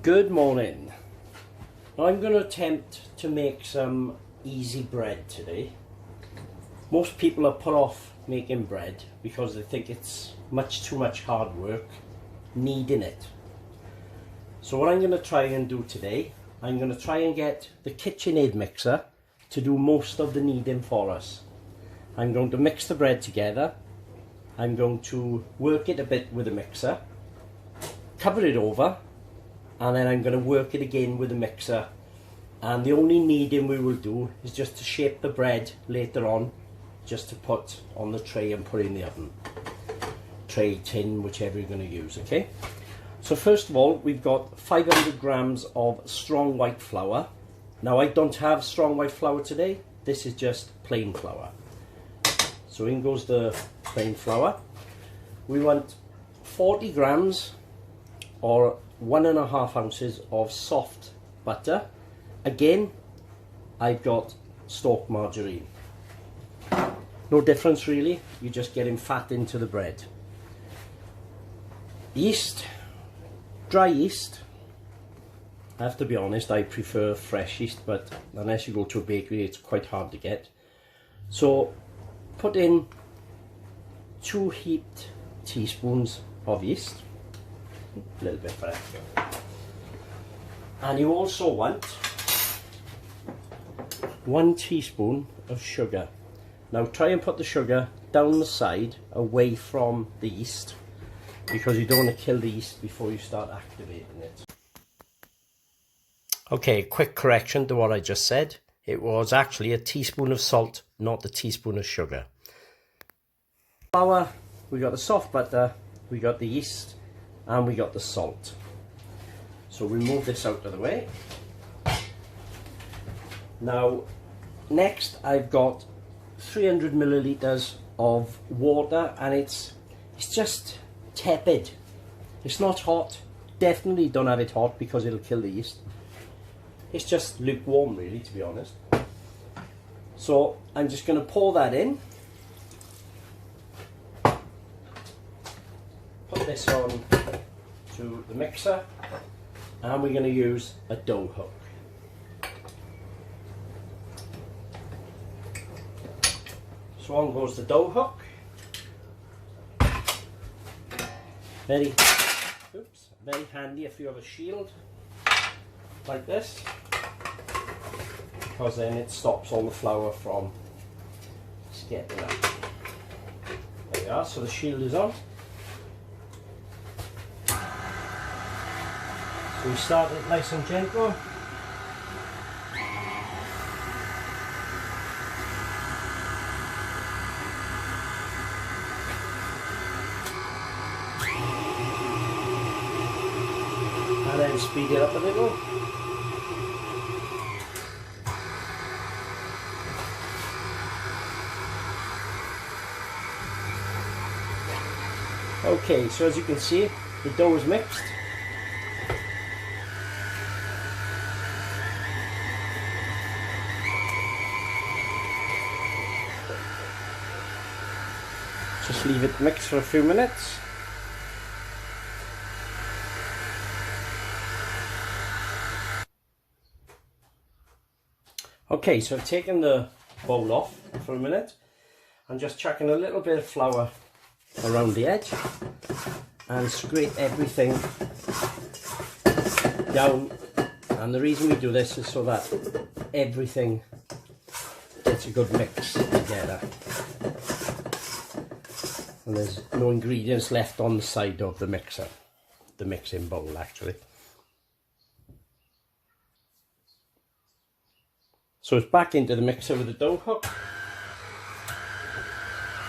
Good morning. Now I'm going to attempt to make some easy bread today. Most people are put off making bread because they think it's too much hard work kneading it. So what I'm going to try and do today, I'm going to try and get the KitchenAid mixer to do most of the kneading for us. I'm going to mix the bread together. I'm going to work it a bit with the mixer, cover it over, and then I'm going to work it again with the mixer. And the only kneading we will do is just to shape the bread later on, just to put on the tray and put in the oven. Tray, tin, whichever you're going to use, okay? So first of all, we've got 500 grams of strong white flour. Now I don't have strong white flour today, this is just plain flour. So in goes the plain flour. We want 40 grams or 1.5 ounces of soft butter. Again, I've got stalk margarine. No difference really, you're just getting fat into the bread. Yeast, dry yeast. I have to be honest, I prefer fresh yeast, but unless you go to a bakery it's quite hard to get. So put in 2 heaped teaspoons of yeast. A little bit for extra. And you also want 1 teaspoon of sugar. Now try and put the sugar down the side away from the yeast, because you don't want to kill the yeast before you start activating it. Okay, quick correction to what I just said. It was actually a teaspoon of salt, not a teaspoon of sugar. Flour, we got the soft butter, we got the yeast, and we got the salt. So we move this out of the way. Now, next I've got 300 milliliters of water, and it's just tepid. It's not hot. Definitely don't have it hot because it'll kill the yeast. It's just lukewarm really, to be honest. So I'm just going to pour that in. Put this on to the mixer, and we're going to use a dough hook. So on goes the dough hook. Very handy if you have a shield like this, because then it stops all the flour from getting out. There we are, so the shield is on. So we start it nice and gentle. And then speed it up a little. Okay, so as you can see, the dough is mixed. Just leave it mix for a few minutes. Okay, so I've taken the bowl off for a minute. I'm just chucking a little bit of flour around the edge and scrape everything down. And the reason we do this is so that everything gets a good mix together. And there's no ingredients left on the side of the mixer, the mixing bowl actually. So it's back into the mixer with the dough hook,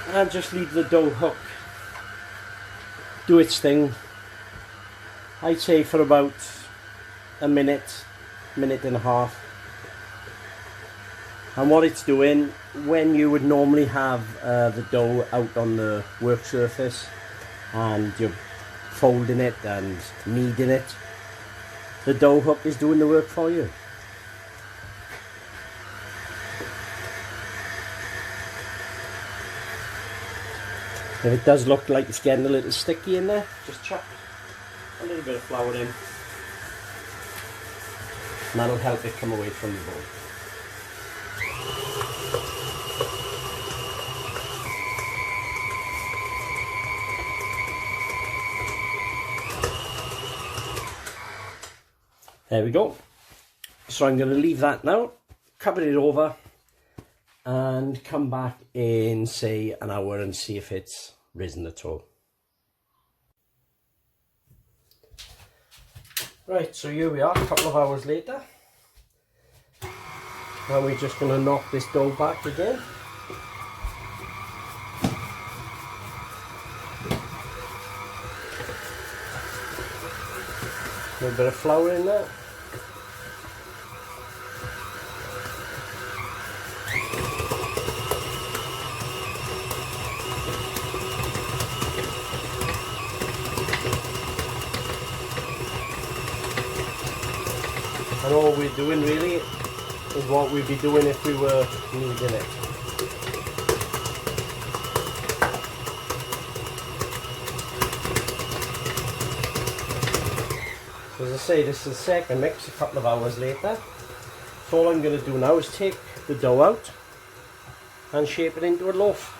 and just leave the dough hook do its thing. I'd say for about a minute, minute and a half. And what it's doing, when you would normally have the dough out on the work surface and you're folding it and kneading it, the dough hook is doing the work for you. If it does look like it's getting a little sticky in there, just chuck a little bit of flour in. and that'll help it come away from the bowl. There we go. So I'm going to leave that now, cover it over, and come back in, say, an hour and see if it's risen at all. Right, so here we are, a couple of hours later. Now we're just going to knock this dough back again. A little bit of flour in there. And all we're doing really is what we'd be doing if we were kneading it. So as I say, this is the second mix a couple of hours later. So all I'm going to do now is take the dough out and shape it into a loaf.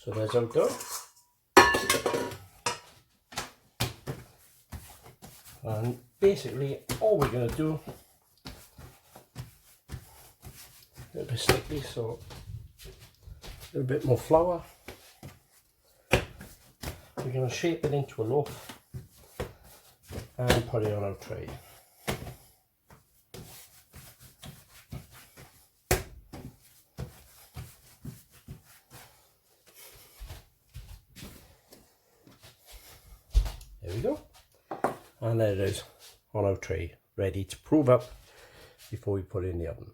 So there's our dough. And basically all we're going to do, a little bit sticky, so a little bit more flour. We're going to shape it into a loaf and put it on our tray. There we go. And there it is on our tray, ready to prove up before we put it in the oven.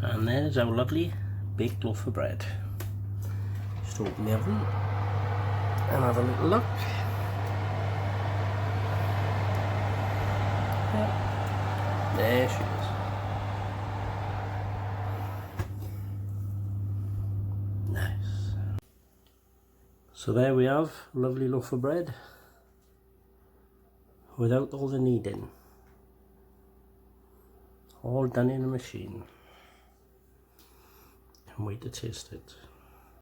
And there's our lovely baked loaf of bread. Just open the oven and have a little look. Yeah. There she is. Nice. So there we have a lovely loaf of bread without all the kneading. All done in a machine. Can't wait to taste it.